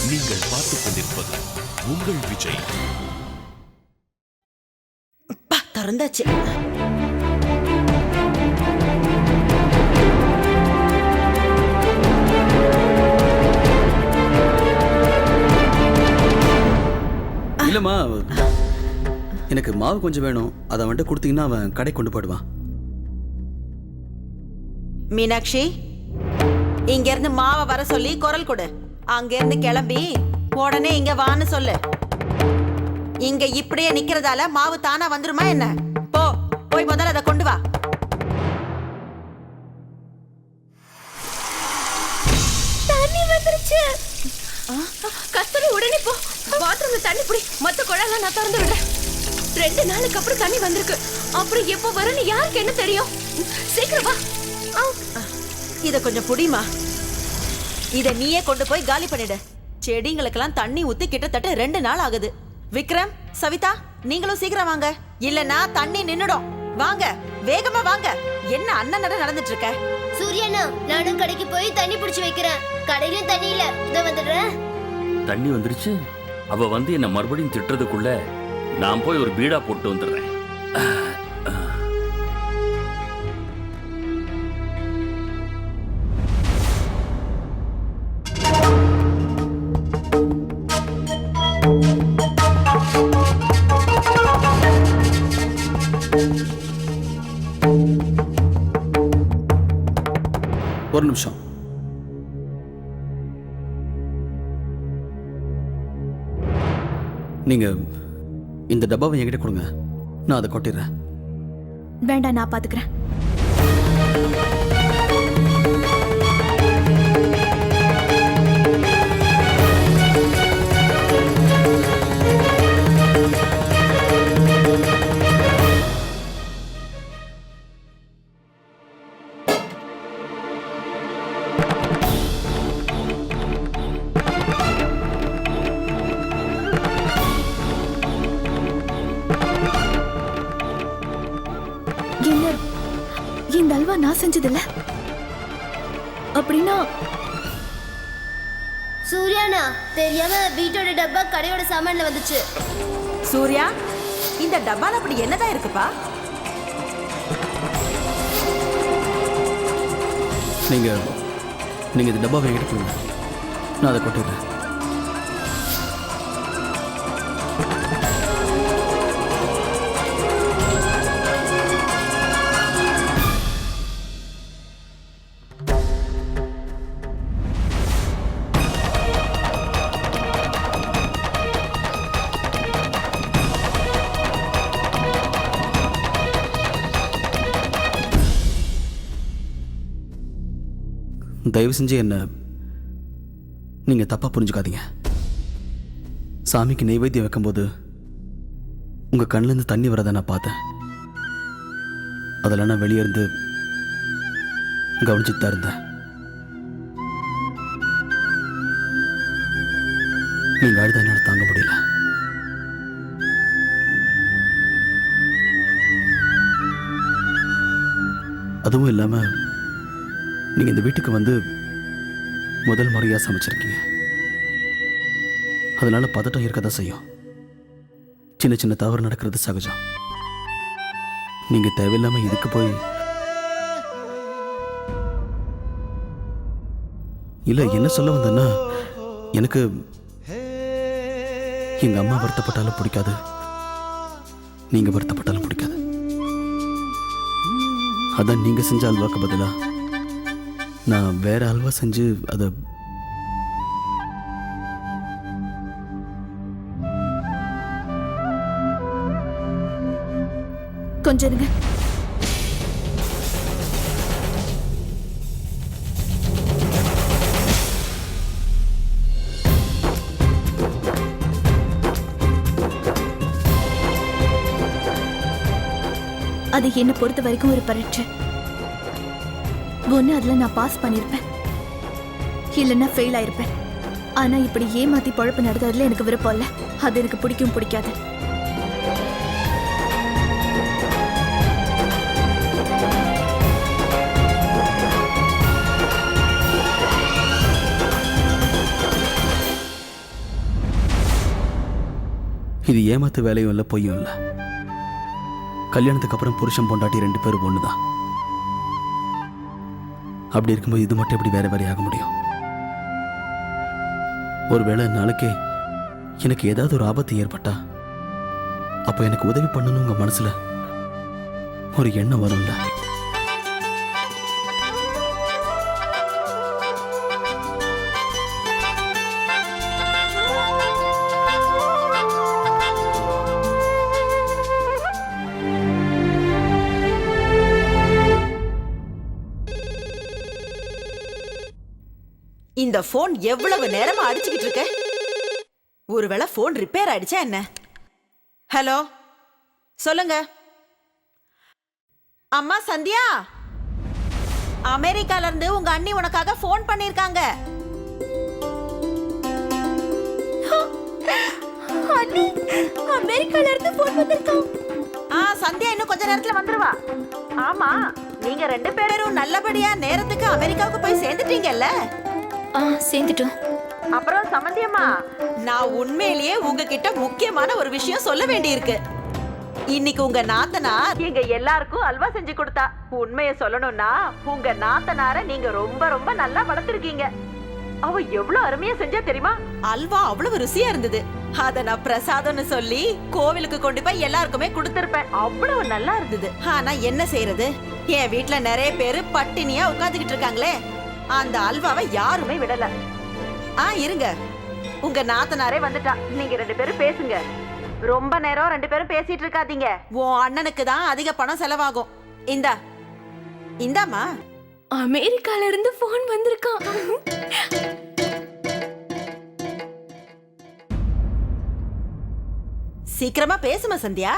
நீங்கள் பார்த்துக் கொண்டிருப்பது உங்கள் விஜய். திறந்தாச்சு. இல்லம்மா, எனக்கு மாவு கொஞ்சம் வேணும். அதை வந்துட்டு கொடுத்தீங்கன்னா அவன் கடை கொண்டு போயிடுவான். மீனாட்சி, இங்க இருந்து மாவை வர சொல்லி குரல் கொடு. அங்க இருந்து கிளம்பி உடனே இங்க வான்னு சொல்லு. இங்க இப்படியே நிக்கிறதால மாவு தானா வந்துருமா என்ன? போ, போய் முதல்ல அதை கொண்டு வா. தண்ணி வந்துருச்சு. கஸ்தூரி, உடனே போ, பாத்ரூம்ல தண்ணி புடி. மத்த குழாய்லாம் நான் திறந்து விடுறேன். 2 நாளுக்கு அப்புறம் தண்ணி வந்திருக்கு. அப்புறம் எப்போ வரும்னு யாருக்கு என்ன தெரியும்? சீக்கிரம் வா. இத கொஞ்சம் புடிமா. இத நீயே கொண்டு போய் காலி பண்ணிடு. செடிங்களுக்கெல்லாம் தண்ணி ஊத்தி கிட்டத்தட்ட 2 நாள் ஆகுது. விக்ரம், சவிதா, நீங்களும் சீக்கிரம் வாங்க, இல்லனா தண்ணி நின்னுடும். வாங்க, வேகமா வாங்க. என்ன அண்ணன் நடந்துட்டு இருக்க? சூர்யாண்ணா, நானும் கடைக்கு போய் தண்ணி பிடிச்சு வைக்கிறேன். கடையிலும் தண்ணி இல்ல, இத வந்துடுறேன். தண்ணி வந்துருச்சு. அவ வந்து என்ன மறுபடியும் திட்டுறதுக்குள்ள நான் போய் ஒரு பீடா போட்டு வந்துடுறேன். ஒரு நிமிஷம். நீங்க இந்த டப்பாவை என்கிட்ட கொடுங்க, நான் அதை கொட்டிடுறேன். வேண்டாம், நான் பாத்துக்கிறேன். இந்த அல்வா நான் செஞ்சதில்ல அப்படின்னா சூர்யாண்ணா, தெரியாம வீட்டோட டப்பா கடையோட சாமான்ல வந்துச்சு. சூர்யா, இந்த டப்பால அப்படி என்னதான் இருக்குப்பா? நீங்க இந்த டப்பாவை என்கிட்ட கொடுங்க, நான் அதை கொட்டிடுறேன். தயவு செஞ்சு என்ன நீங்க தப்பா புரிஞ்சுக்காதீங்க. சாமிக்கு நெய்வேத்தியம் வைக்கும்போது உங்க கண்ணுல இருந்து தண்ணி வரதை நான் பார்த்தேன். அதெல்லாம் நான் வெளியே இருந்து கவனிச்சுட்டு தான் இருந்தேன். நீங்க அழுத என்னால தாங்க முடியல. அதுவும் இல்லாம நீங்க இந்த வீட்டுக்கு வந்து முதல் முறையா சமைச்சிருக்கீங்க. அதனால பதட்டம் இருக்கதான் செய்யும். சின்ன சின்ன தவறு நடக்கிறது சகஜம். நீங்க தேவையில்லாம இதுக்கு போய் இல்ல, என்ன சொல்ல வந்தேன்னா, எனக்கு எங்க அம்மா வருத்தப்பட்டாலும் பிடிக்காது, நீங்க வருத்தப்பட்டாலும் பிடிக்காது. அதான் நீங்க செஞ்ச அல்வாக்கு பதிலா நான் வேற அல்வா செஞ்சு அதை கொஞ்சம் இருங்க. அது என்ன பொறுத்த வரைக்கும் ஒரு பரீட்சை. ஒன்னு அதுல நான் பாஸ் பண்ணிருப்பேன், இல்லைன்னா ஃபெயில் ஆயிருப்பேன். ஆனா இப்படி ஏமாத்தி பழப்பு நடத்துறதுல எனக்கு விருப்பம் இல்லை. அது எனக்கு பிடிக்காது. இது ஏமாத்து வேலையும் இல்லை, பொய்யும் இல்லை. கல்யாணத்துக்கு அப்புறம் புருஷன் பொண்டாட்டி 2 பேரும் ஒண்ணுதான். அப்படி இருக்கும்போது இது மட்டும் எப்படி வேற வேறையாக முடியும்? ஒருவேளை நாளைக்கே எனக்கு ஏதாவது ஒரு ஆபத்து ஏற்பட்டா அப்ப எனக்கு உதவி பண்ணணும் உங்க மனசுல ஒரு எண்ணம் வரும்ல. இந்த போன் எவ்வளவு நேரமா அடிச்சுக்கிட்டு இருக்க? ஒருவேளை போன் ரிப்பேர் ஆயிடுச்சா என்ன? ஹலோ, சொல்லுங்க. அம்மா சந்தியா, அமெரிக்கால இருந்து உங்க அண்ணி உனக்காக போன் பண்ணிருக்காங்க. அண்ணி அமெரிக்கால இருந்து போன் வந்திருக்கான். சந்தியா இன்னும் கொஞ்ச நேரத்துல வந்துருவா. ஆமா, நீங்க 2 பேரும் நல்லபடியா நேரத்துக்கு அமெரிக்காவுக்கு போய் சேர்ந்துட்டீங்கல்ல? சேர்ந்துட்டோம். அப்புறம் சமந்தியம்மா, நான் உண்மையிலேயே உங்ககிட்ட முக்கியமான ஒரு விஷயம் சொல்ல வேண்டியிருக்கு. இன்னைக்கு உங்க நாத்தனார் எங்க எல்லாருக்கும் அல்வா செஞ்சு கொடுத்தா. உண்மையை சொல்லணும்னா உங்க நாத்தனார நீங்க ரொம்ப ரொம்ப நல்லா வளர்த்திருக்கீங்க. அவ எவ்வளவு அருமையா செஞ்சா தெரியுமா? அல்வா அவ்வளவு ருசியா இருந்தது. அத நான் பிரசாதம்னு சொல்லி கோவிலுக்கு கொண்டு போய் எல்லாருக்குமே கொடுத்திருப்பேன். அவ்வளவு நல்லா இருந்தது. ஆனா என்ன செய்யறது, என் வீட்டுல நிறைய பேரு பட்டினியா உட்கார்ந்துகிட்டு இருக்காங்களே. அந்த அல்வாவை யாருமே விடல. இருங்க, உங்க நாத்தனாரே வந்துட்டா. நீங்க 2 பேரும் பேசுங்க. ரொம்ப நேரம் 2 பேரும் பேசிட்டு இருக்காதீங்க. உன் அண்ணனுக்கு தான் அதிக பணம் செலவாகும். இந்தாமா. அமெரிக்கால இருந்து போன் வந்திருக்கான். சீக்கிரமா பேசுமா சந்தியா.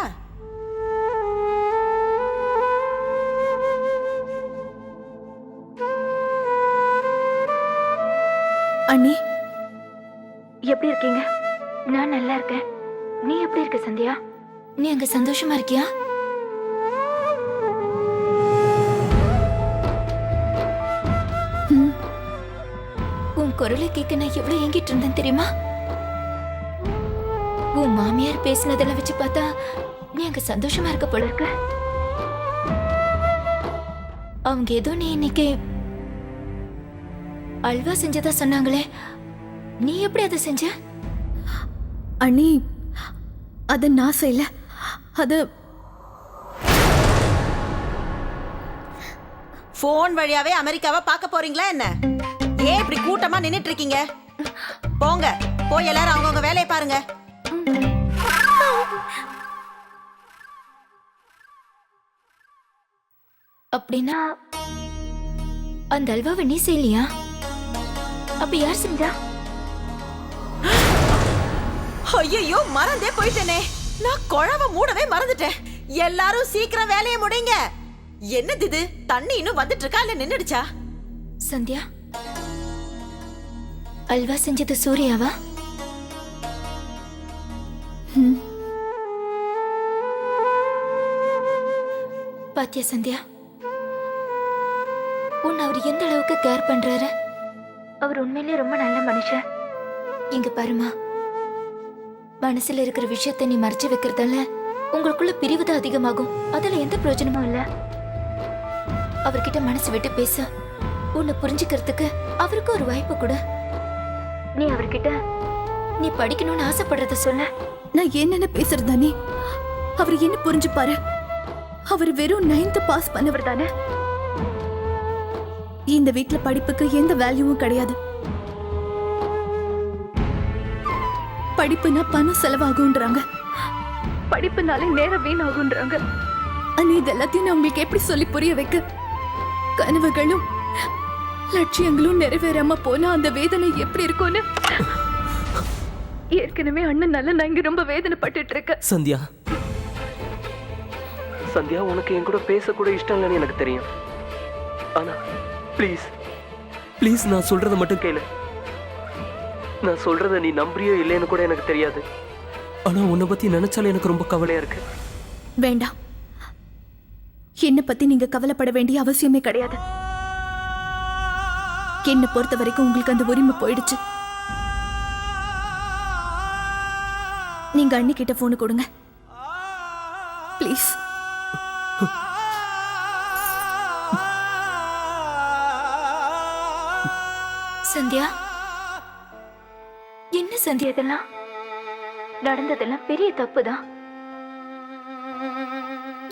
அண்ணி எப்படி இருக்கீங்க? நான் நல்லா இருக்கேன். நீ எப்படி இருக்க சந்தியா? நீ அங்க சந்தோஷமா இருக்கியா? உன் குரலை கேட்க நான் எவ்வளவு ஏங்கிட்டு இருந்தேன் தெரியுமா? உன் மாமியார் பேசினதெல்லாம் வச்சு பார்த்தா நீ அங்க சந்தோஷமா இருக்க போல இருக்க. அவங்க ஏதோ நீ இன்னைக்கு அல்வா செஞ்சதா சொன்னாங்களே, நீ எப்படி அதை செஞ்ச? அண்ணி, அது நான் செய்யல. அது போன் வழியாவே அமெரிக்காவை பார்க்க போறீங்களா என்ன? ஏன் இப்படி கூட்டமா நின்னுட்டு இருக்கீங்க? போங்க, போய் எல்லாரும் அவங்கவங்க வேலையை பாருங்க. அப்படின்னா அந்த அல்வாவை நீ செய்யலையா? அப்ப யார் செஞ்சா? ஐயோ, மறந்தே போயிட்டேனே. நான் குழம்ப மூடவே மறந்துட்டேன். எல்லாரும் சீக்கிரம் வேலையை முடிங்க. என்னது இது, தண்ணி இன்னும் வந்துட்டு இருக்கா இல்ல நின்னுடுச்சா? சந்தியா, அல்வா செஞ்சது சூர்யாவா? பாத்தியா சந்தியா, உன்னை அவர் எந்த அளவுக்கு கேர் பண்றாரு. அவர் உண்மையிலேயே ரொம்ப நல்ல மனுஷன். இங்க பாருமா, மனசுல இருக்கிற விஷயத்தை நீ மறைச்சு வைக்கிறதால உங்களுக்குள்ள பிரிவு தான் அதிகமாகும். அதுல எந்த பிரயோஜனமும் இல்ல. அவர்கிட்ட மனசு விட்டு பேச, உன்னை புரிஞ்சுக்கிறதுக்கு அவருக்கு ஒரு வாய்ப்பு கொடு. நீ அவர்கிட்ட நீ படிக்கணும்னு ஆசைப்படுறத சொல்ல. நான் என்னென்ன பேசுறது அண்ணி? அவர் என்ன புரிஞ்சுப்பாரு? அவர் வெறும் 9th பாஸ் பண்ணவர் தானே. இந்த வீட்ல படிப்புக்கு எந்த வேல்யூவும் கிடையாது. படிப்புனா பணம் செலவாகும்ன்றாங்க, படிப்புனாலே நேரம் வீணாகும்ன்றாங்க. அண்ணி, இது எல்லாத்தையும் நான் உங்களுக்கு எப்படி சொல்லி புரிய வைக்க? கனவுகளும் லட்சியங்களும் நிறைவேறாம போனா அந்த வேதனை எப்படி இருக்கும்னு ஏற்கனவே அண்ணனால நான் இங்க ரொம்ப வேதனைப்பட்டுட்டு இருக்கேன். சந்தியா, சந்தியா, உனக்கு என் கூட பேசக்கூட இஷ்டம் இல்லைன்னு எனக்கு தெரியும். ஆனா ப்ளீஸ் ப்ளீஸ், நான் சொல்றத மட்டும் கேளு. நான் சொல்றத நீ நம்புறியோ இல்லைன்னு கூட எனக்கு தெரியாது. ஆனா உன்னை பத்தி நினைச்சாலே எனக்கு ரொம்ப கவலையா இருக்கு. வேண்டாம், என்னை பத்தி நீங்க கவலைப்பட வேண்டிய அவசியமே கிடையாது. என்னை பொறுத்த வரைக்கும் உங்களுக்கு அந்த உரிமை போயிடுச்சு. நீங்க அண்ணி கிட்ட போன் கொடுங்க ப்ளீஸ். சந்தியா, என்ன சந்தியா இதெல்லாம்? நடந்ததெல்லாம் பெரிய தப்புதான்.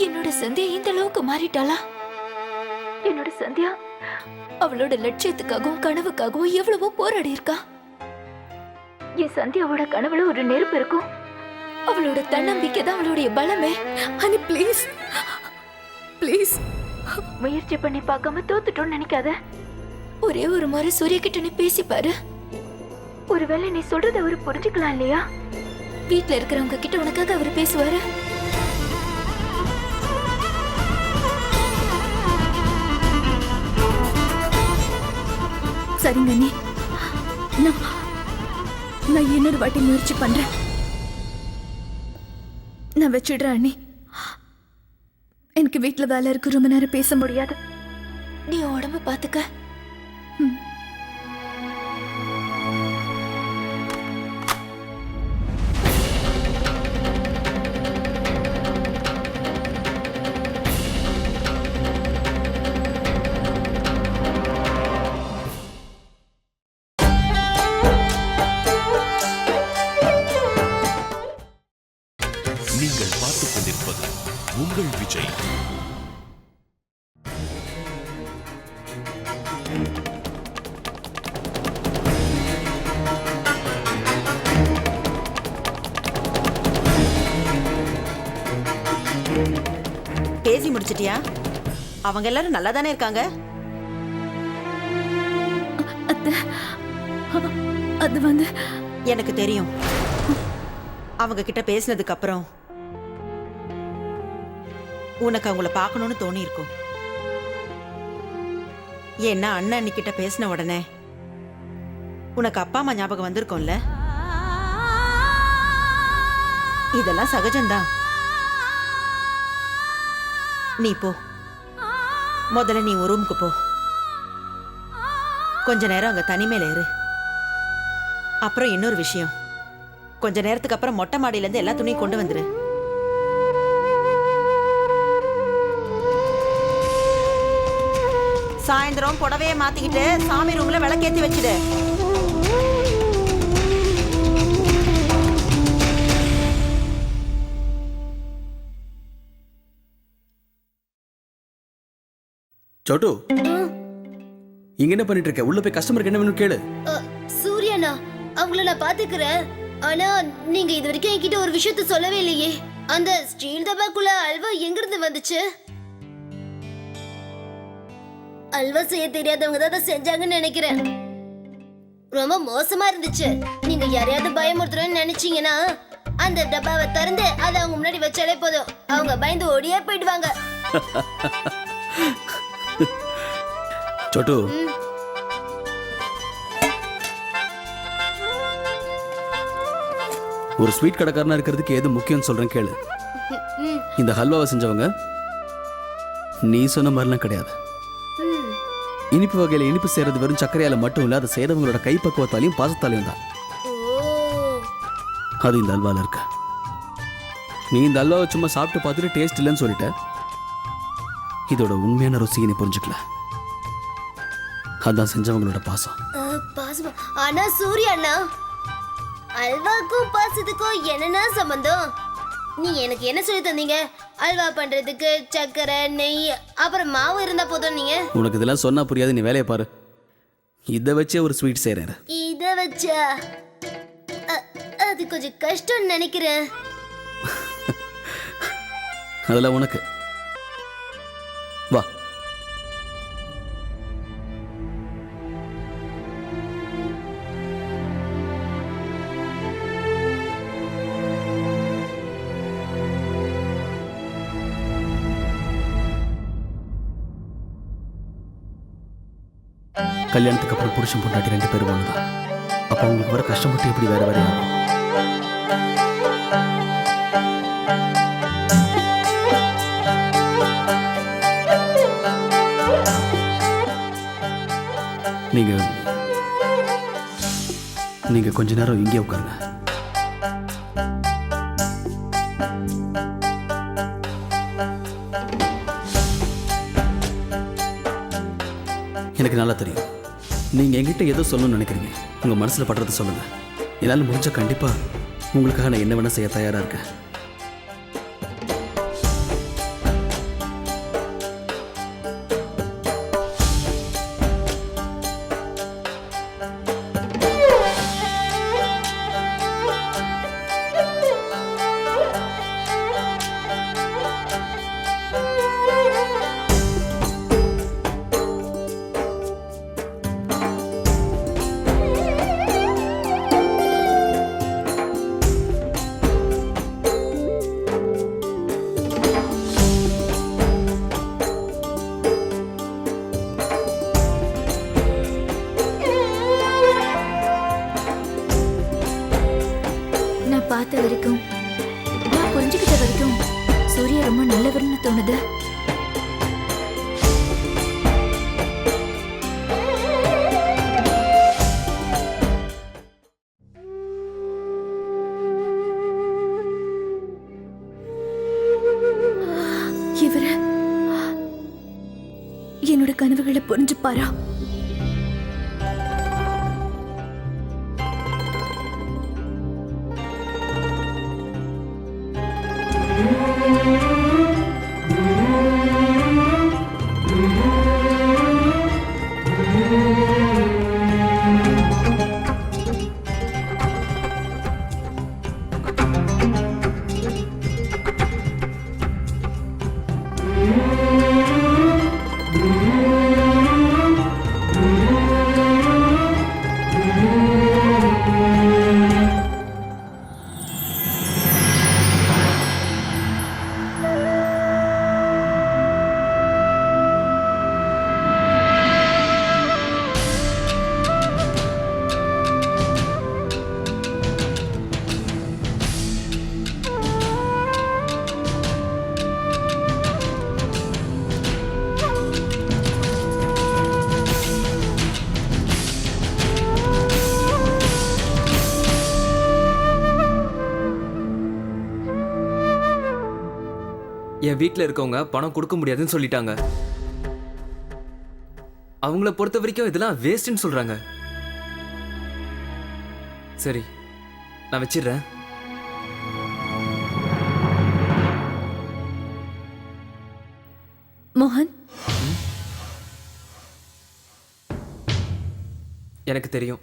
என்னோட சந்தியா இந்த அளவுக்கு மாறிட்டாளா? என்னோட சந்தியா அவளோட லட்சியத்துக்காகவும் கனவுக்காகவும் எவ்வளவோ போராடி இருக்கா. என் சந்தியாவோட கனவுல ஒரு நெருப்பு இருக்கும். அவளோட தன்னம்பிக்கை தான் அவளுடைய பலமே. அண்ணி ப்ளீஸ் ப்ளீஸ். முயற்சி பண்ணி பார்க்காம தோத்துட்டோன்னு நினைக்காத. ஒரே ஒரு முறை சூரிய கிட்ட நீ பேசி பாரு. ஒருவேளை நீ சொல்றத அவரு புரிஞ்சுக்கலாம் இல்லையா? வீட்டுல இருக்கிறவங்க கிட்ட உனக்காக அவரு பேசுவாரு. சரிங்க அண்ணி, நான் இன்னொரு வாட்டி முயற்சி பண்றேன். நான் வச்சிடுறேன் அண்ணி. எனக்கு வீட்டுல வேலை இருக்கு, ரொம்ப நேரம் பேச முடியாது. நீ உடம்ப பாத்துக்க. நீங்கள் பார்த்துக் கொண்டிருப்பது உங்கள் விஜய். பேசி முடிச்சிட்டியா? அவங்க எல்லாரும் நல்லா தானே இருக்காங்க? அது வந்து எனக்கு தெரியும். அவங்க கிட்ட பேசினதுக்கு அப்புறம் உனக்கு அவங்கள பார்க்கணும்னு தோணி இருக்கும். ஏன்னா அண்ணன் அன்னிக்கிட்ட பேசின உடனே உனக்கு அப்பா அம்மா ஞாபகம் வந்திருக்கும்ல. இதெல்லாம் சகஜம்தான். நீ போ, முதல்ல நீ ஒரு ரூமுக்கு போ. கொஞ்ச நேரம் அங்க தனிமையில இரு. அப்புறம் இன்னொரு விஷயம், கொஞ்ச நேரத்துக்கு அப்புறம் மொட்டை மாடியில இருந்து எல்லா துணியும் கொண்டு வந்துரு. சாயந்தரம் புடவைய மாத்திக்கிட்டு சாமி ரூம்ல விளக்கேத்தி வச்சிடு. சோட்டு, இங்க என்ன பண்ணிட்டு இருக்க? உள்ள போய் கஸ்டமருக்கு என்ன வேணும் கேளு. சூர்யாண்ணா, அவங்கள நான் பாத்துக்கிறேன். ஆனா நீங்க இது வரைக்கும் என்கிட்ட ஒரு விஷயத்த சொல்லவே இல்லையே. அந்த ஸ்டீல் டப்பாக்குள்ள அல்வா எங்கிருந்து வந்துச்சு? அல்வா செய்ய தெரியாதவங்க தான் அதை செஞ்சாங்கன்னு நினைக்கிறேன். ரொம்ப மோசமா இருந்துச்சு. நீங்க யாரையாவது பயமுறுத்துறேன்னு நினைச்சீங்கன்னா அந்த டப்பாவை திறந்து அதை அவங்க முன்னாடி வச்சாலே போதும். அவங்க பயந்து ஓடியே போயிடுவாங்க. சோட்டு, ஒரு ஸ்வீட் கடைக்காரனா இருக்கிறதுக்கு எது முக்கியம் சொல்றேன் கேளு. இந்த ஹல்வாவை செஞ்சவங்க நீ சொன்ன மாதிரிலாம் கிடையாது. இனிப்பு வகையில இனிப்பு செய்யறது வெறும் சர்க்கரையால மட்டும் இல்ல, அதை செய்தவங்களோட கைப்பக்குவத்தாலையும் பாசத்தாலையும் தான். அது இந்த அல்வால இருக்க. நீ இந்த அல்வாவை சும்மா சாப்பிட்டு பார்த்துட்டு டேஸ்ட் இல்லைன்னு சொல்லிட்ட. இதோட உண்மையான ருசியை நீ புரிஞ்சுக்கல. அதான் செஞ்சவங்களோட பாசம். பாசம். ஆனா சூர்யாண்ணா, அல்வாக்கும் பாசத்துக்கும் என்னன்னா சம்பந்தம்? நீ எனக்கு என்ன சொல்லி தந்தீங்க? அல்வா பண்றதுக்கு சக்கரை, நெய், அப்புறம் மாவு இருந்தா போதும். நீங்க உனக்கு இதெல்லாம் சொன்னா புரியாது, நீ வேலையை பாரு. இதை வச்சே ஒரு ஸ்வீட் செய்யறேன். இத வச்சா அது கொஞ்சம் கஷ்டம்னு நினைக்கிறேன். அதெல்லாம் உனக்கு வா. கல்யாணத்துக்கு அப்புறம் புருஷன் பொண்டாட்டி 2 பேரும் ஒண்ணுதான். அப்ப அவங்களுக்கு வர கஷ்டப்பட்டு எப்படி வேற வேற ஆகும்? நீங்க கொஞ்ச நேரம் இங்கே உட்காருங்க. எனக்கு நல்லா தெரியும். நீங்கள் என்கிட்ட ஏதோ சொல்லணும்னு நினைக்கிறீங்க. உங்கள் மனசில் படுறத சொல்லுங்கள். என்னால் முடிஞ்ச கண்டிப்பாக உங்களுக்காக நான் என்ன வேணால் செய்ய தயாராக இருக்கேன். நான் பார்த்த வரைக்கும், நான் புரிஞ்சுக்கிட்ட வரைக்கும் சூர்யா ரொம்ப நல்லவர்னு தோணுது. இவரு என்னோட கனவுகளை புரிஞ்சுப்பாரா? என் வீட்டில் இருக்கவங்க பணம் கொடுக்க முடியாதுன்னு சொல்லிட்டாங்க. அவங்கள பொறுத்த வரைக்கும் இதெல்லாம் வேஸ்ட்னு சொல்றாங்க. சரி, நான் வச்சிடுறேன். மோகன், எனக்கு தெரியும்,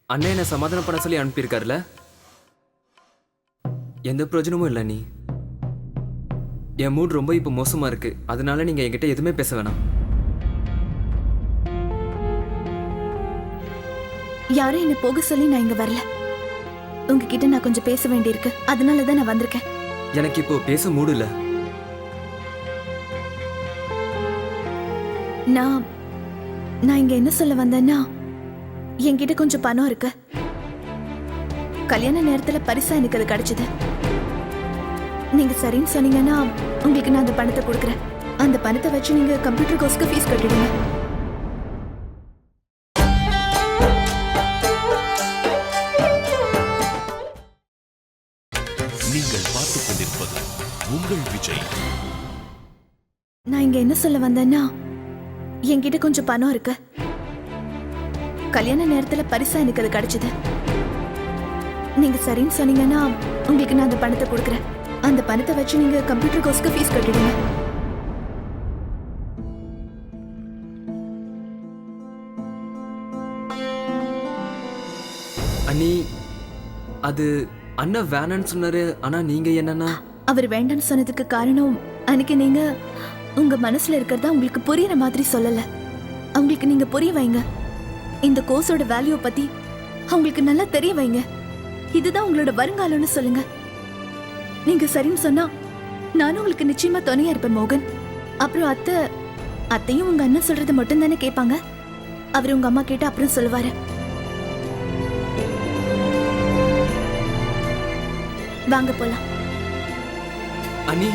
அண்ணன் என்னை சமாதானம் பண்ண சொல்லி அனுப்பியிருக்காருல. எந்த பிரயோஜனமும் இல்லை. நீ என் மூட் ரொம்ப இப்போ மோசமா இருக்கு. அதனால நீங்க என்கிட்ட எதுவுமே பேச வேணாம். யாரும் என்ன போக சொல்லி நான் இங்க வரல. உங்ககிட்ட நான் கொஞ்சம் பேச வேண்டியிருக்கு. அதனாலதான் நான் வந்திருக்கேன். எனக்கு இப்போ பேச மூடு இல்ல. நான் இங்க என்ன சொல்ல வந்தேன்னா, என்கிட்ட கொஞ்சம் பணம் இருக்கு. கல்யாண நேரத்துல பரிசா எனக்கு அது கிடைச்சது. நீங்க சரின்னு சொன்னீங்கன்னா உங்களுக்கு நான் அந்த பணத்தை கொடுக்குறேன். அந்த பணத்தை வச்சு நீங்க கம்ப்யூட்டர் கோர்ஸ்க்கு ஃபீஸ் கட்டிடுங்க. நீங்கள் பார்த்துக் கொண்டிருப்பது உங்கள் விஜய். நான் இங்க என்ன சொல்ல வந்தேன்னா, என்கிட்ட கொஞ்சம் பணம் இருக்கு. கல்யாண நேரத்துல பரிசா எனக்கு அது கிடைச்சது. நீங்க சரின்னு சொன்னீங்கன்னா உங்களுக்கு நான் அந்த பணத்தை கொடுக்குறேன். அந்த பணத்தை வச்சு நீங்க கம்ப்யூட்டர் கோர்ஸ்க்கு ஃபீஸ் கட்டிடுங்க. அண்ணி, அது அண்ணன் வேணான்னு சொன்னாரு. ஆனா நீங்க என்னன்னா, அவர் வேண்டான்னு சொன்னதுக்கு காரணம், அன்னைக்கு நீங்க உங்க மனசுல இருக்கிறதா உங்களுக்கு புரியுற மாதிரி சொல்லல. அவங்களுக்கு நீங்க புரிய வைங்க. இந்த கோர்ஸோட வேல்யூ பத்தி அவங்களுக்கு நல்லா தெரிய வைங்க. இதுதான் உங்களோட வருங்காலம்னு சொல்லுங்க. நீங்க சரின்னு சொன்னா நானும் உங்களுக்கு நிச்சயமா துணையா இருப்பேன் மோகன். அப்புறம் அத்தையும் உங்க அண்ணன் சொல்றது மட்டும் தானே கேட்பாங்க. அவர் உங்க அம்மா கேட்டு அப்புறம் சொல்லுவாரு. வாங்க போலாம். அண்ணி,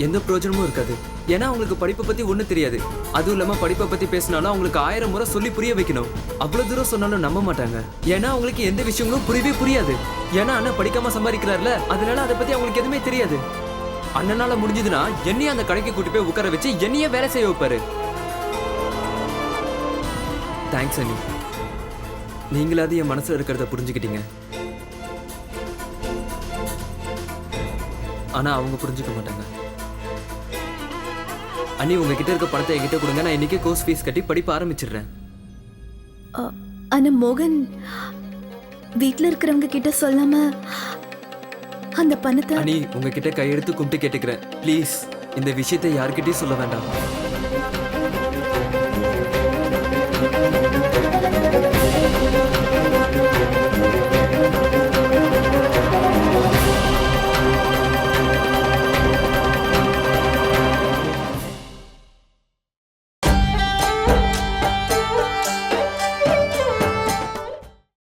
எந்த பிரயோஜனமும் இருக்காது. ஏன்னா அவங்களுக்கு படிப்பை பத்தி ஒண்ணும் தெரியாது. அதுவும் இல்லாம படிப்பை பத்தி பேசினாலும் அவங்களுக்கு 1000 முறை சொல்லி புரிய வைக்கணும். அவ்வளவு தூரம் சொன்னாலும் நம்ப மாட்டாங்க. ஏன்னா அவங்களுக்கு எந்த விஷயங்களும் புரியவே புரியாது. ஏன்னா அண்ணன் படிக்காம சம்பாதிக்கிறார்ல, அதனால அதை பத்தி அவங்களுக்கு எதுவுமே தெரியாது. அண்ணனால முடிஞ்சதுன்னா என்னையும் அந்த கடைக்கு கூட்டி போய் உட்கார வச்சு என்னையே வேலை செய்ய வைப்பாரு. தேங்க்ஸ் அண்ணி, நீங்களாவது என் மனசுல இருக்கிறத புரிஞ்சுக்கிட்டீங்க. ஆனா அவங்க புரிஞ்சுக்க மாட்டாங்க. அண்ணி, உங்ககிட்ட இருக்க பணத்தை என்கிட்ட கொடுங்க, நான் இன்னைக்கே கோர்ஸ் ஃபீஸ் கட்டி படிப்ப ஆரம்பிச்சிடுறேன். ஆனா மோகன் வீட்ல இருக்கிறவங்க கிட்ட சொல்லாம அந்த பணத்தை. அண்ணி, உங்ககிட்ட கையெடுத்து கும்பிட்டு கேட்டுக்கிறேன், ப்ளீஸ் இந்த விஷயத்தை யார்கிட்டயும் சொல்ல வேண்டாம்.